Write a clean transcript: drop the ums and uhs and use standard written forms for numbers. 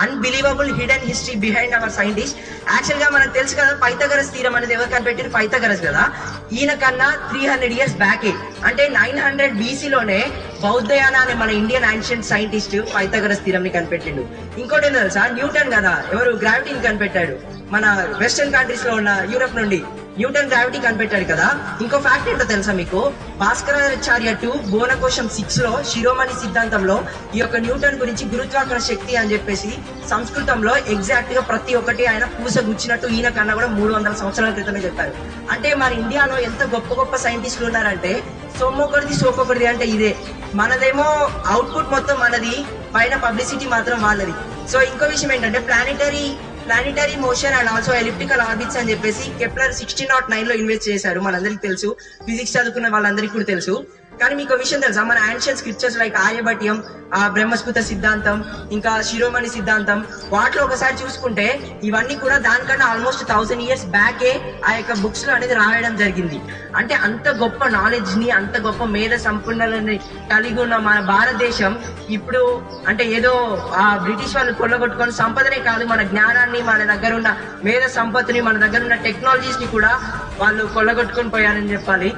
Unbelievable hidden history behind hour scientist. Actual గా మనకు తెలుసు కదా, పైథాగరస్ థీరం అనేది ఎవరు కనిపెట్టారు? పైథాగరస్ కదా. ఈయన కన్నా 300 years బ్యాకే, అంటే 900 BCలోనే బౌద్ధయాన అనే మన Indian ancient scientist Pythagoras theorem ని కనిపెట్టిండు. ఇంకోటి ఏంటో తెలుసా? న్యూటన్ కదా, ఎవరు గ్రావిటీని కనిపెట్టాడు. మన వెస్టర్న్ కంట్రీస్ లో ఉన్న యూరప్ నుండి న్యూటన్ గ్రావిటీ కనిపెట్టాడు కదా. ఇంకో ఫ్యాక్ట్ ఏంటో తెలుసా మీకు? భాస్కరాచార్య 2 బోనకోశం 6 లో శిరోమణి సిద్ధాంతంలో ఈ యొక్క న్యూటన్ గురించి గురుత్వాకర్షణ శక్తి అని చెప్పేసి సంస్కృతంలో ఎగ్జాక్ట్ గా ప్రతి ఒక్కటి ఆయన పూసగుచ్చినట్టు ఈయన కన్నా కూడా 300 సంవత్సరాల క్రితమే చెప్పారు. అంటే మన ఇండియాలో ఎంత గొప్ప గొప్ప సైంటిస్టులు ఉన్నారంటే సొమ్మొకరిది సోకొకరిది అంటే ఇదే. మనదేమో అవుట్పుట్ మొత్తం మనది, పైన పబ్లిసిటీ మాత్రం వాళ్ళది. సో ఇంకో విషయం ఏంటంటే planetary motion and also elliptical orbits అని చెప్పేసి కెప్లర్ 1609 లో ఇన్వెస్ట్ చేశారు. మనందరికి తెలుసు, ఫిజిక్స్ చదువుకున్న వాళ్ళందరికీ కూడా తెలుసు. కానీ మీకు విషయం తెలుసా? మన యాన్షియన్ స్క్రిప్చర్స్ లైక్ ఆర్యభట్యం, బ్రహ్మస్ఫుత సిద్ధాంతం, ఇంకా శిరోమణి సిద్ధాంతం, వాటిలో ఒకసారి చూసుకుంటే ఇవన్నీ కూడా దానికన్నా ఆల్మోస్ట్ 1000 years బ్యాకే ఆ యొక్క బుక్స్ లో అనేది రాయడం జరిగింది. అంటే అంత గొప్ప నాలెడ్జ్ ని, అంత గొప్ప మేధ సంపన్నులని కలిగి ఉన్న మన భారతదేశం ఇప్పుడు అంటే ఏదో ఆ బ్రిటిష్ వాళ్ళు కొల్లగొట్టుకొని సంపదనే కాదు, మన జ్ఞానాన్ని, మన దగ్గర ఉన్న మేధ సంపత్తిని, మన దగ్గర ఉన్న టెక్నాలజీస్ ని కూడా వాళ్ళు కొల్లగొట్టుకొని పోయారని చెప్పాలి.